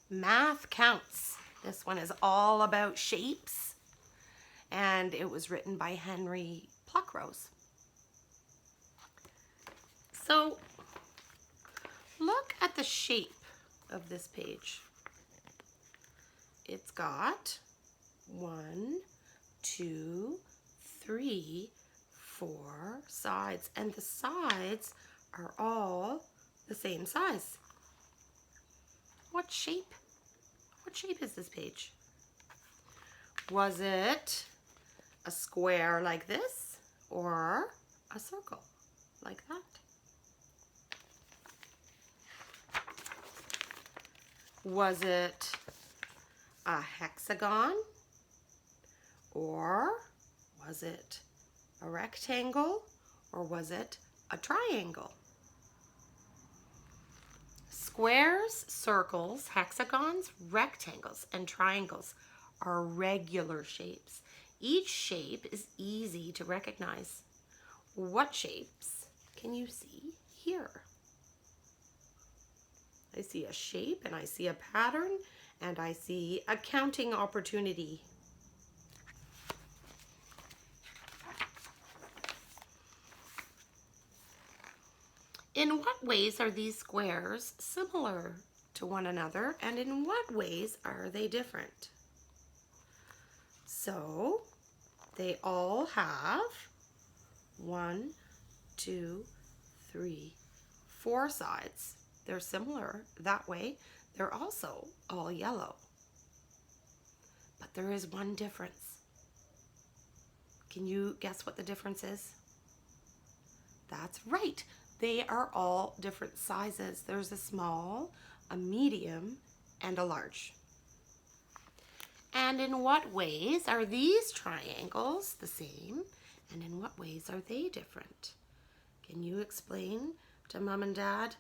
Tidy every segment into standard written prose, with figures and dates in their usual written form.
Math Counts. This one is all about shapes, and it was written by Henry Pluckrose. So look at the shape of this page. It's got 1, 2, 3, 4 sides, and the sides are all the same size. What shape is this page? Was it a square like this or a circle like that? Was it a hexagon or was it a rectangle or was it a triangle? Squares, circles, hexagons, rectangles, and triangles are regular shapes. Each shape is easy to recognize. What shapes can you see here? I see a shape and I see a pattern and I see a counting opportunity. In what ways are these squares similar to one another, and in what ways are they different? So they all have 1, 2, 3, 4 sides. They're similar that way. They're also all yellow. But there is one difference. Can you guess what the difference is? That's right. They are all different sizes. There's a small, a medium, and a large. And in what ways are these triangles the same? And in what ways are they different? Can you explain to Mom and Dad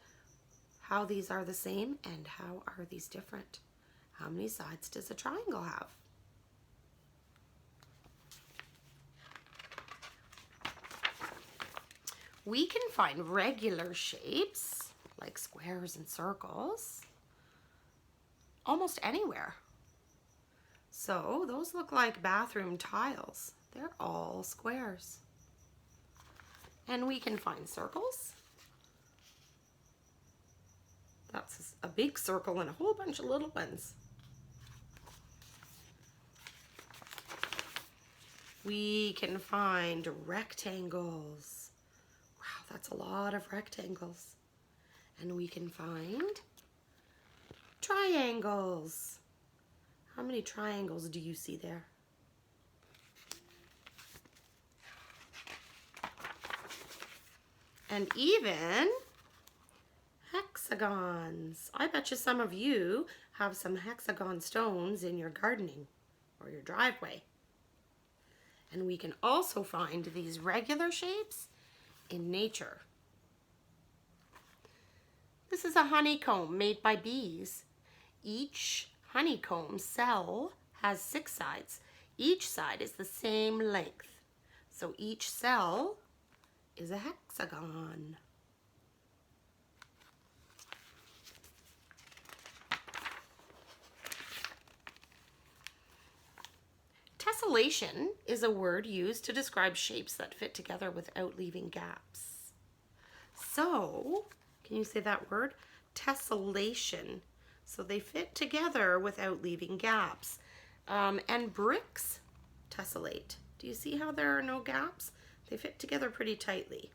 how these are the same and how are these different? How many sides does a triangle have? We can find regular shapes like squares and circles almost anywhere. So those look like bathroom tiles. They're all squares. And we can find circles. That's a big circle and a whole bunch of little ones. We can find rectangles. Wow, that's a lot of rectangles. And we can find triangles. How many triangles do you see there? And even hexagons. I bet you some of you have some hexagon stones in your gardening or your driveway. And we can also find these regular shapes in nature. This is a honeycomb made by bees. Each honeycomb cell has 6 sides. Each side is the same length. So each cell is a hexagon. Tessellation is a word used to describe shapes that fit together without leaving gaps. So, can you say that word? Tessellation. So they fit together without leaving gaps. And bricks tessellate. Do you see how there are no gaps? They fit together pretty tightly.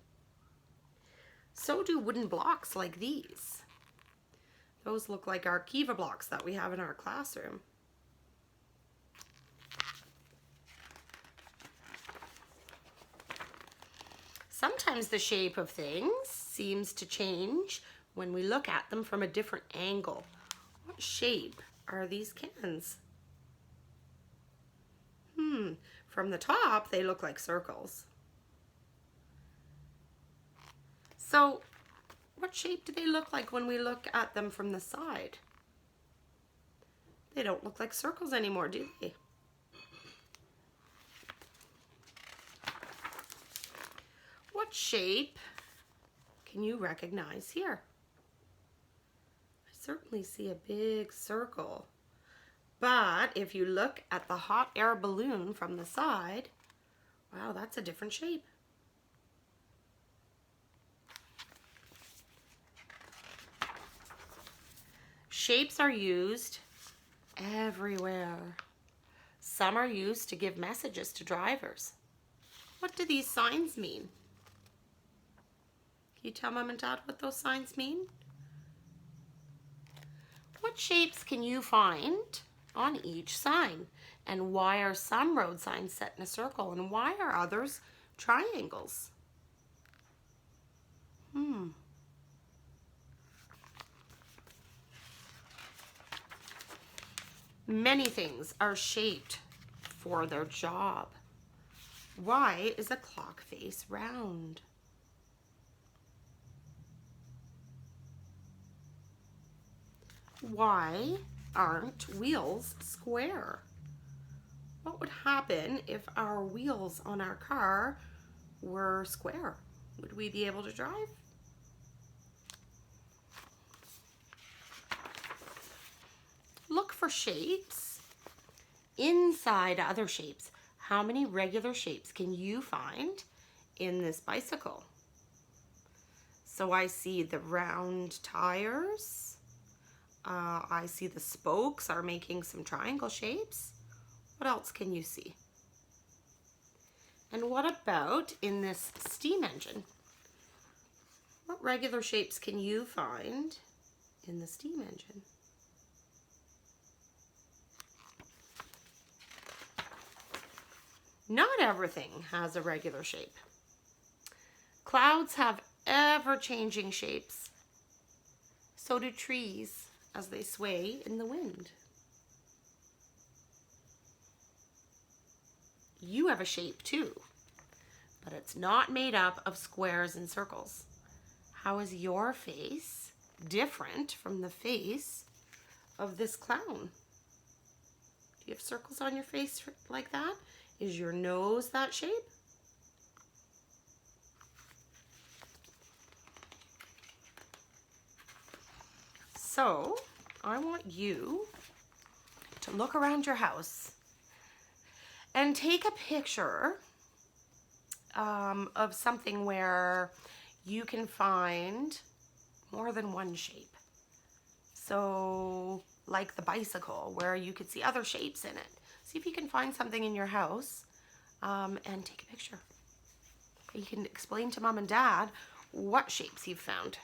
So do wooden blocks like these. Those look like our Kiva blocks that we have in our classroom. Sometimes the shape of things seems to change when we look at them from a different angle. What shape are these cans? From the top, they look like circles. So, what shape do they look like when we look at them from the side? They don't look like circles anymore, do they? What shape can you recognize here? I certainly see a big circle. But if you look at the hot air balloon from the side, wow, that's a different shape. Shapes are used everywhere. Some are used to give messages to drivers. What do these signs mean? Can you tell Mom and Dad what those signs mean? What shapes can you find on each sign? And why are some road signs set in a circle and why are others triangles? Many things are shaped for their job. Why is a clock face round? Why aren't wheels square? What would happen if our wheels on our car were square? Would we be able to drive? Look for shapes inside other shapes. How many regular shapes can you find in this bicycle? So I see the round tires. I see the spokes are making some triangle shapes. What else can you see? And what about in this steam engine? What regular shapes can you find in the steam engine? Not everything has a regular shape. Clouds have ever-changing shapes. So do trees as they sway in the wind. You have a shape too, but it's not made up of squares and circles. How is your face different from the face of this clown? Do you have circles on your face like that? Is your nose that shape? So I want you to look around your house and take a picture of something where you can find more than one shape. So like the bicycle where you could see other shapes in it. See if you can find something in your house and take a picture. You can explain to Mom and Dad what shapes you've found.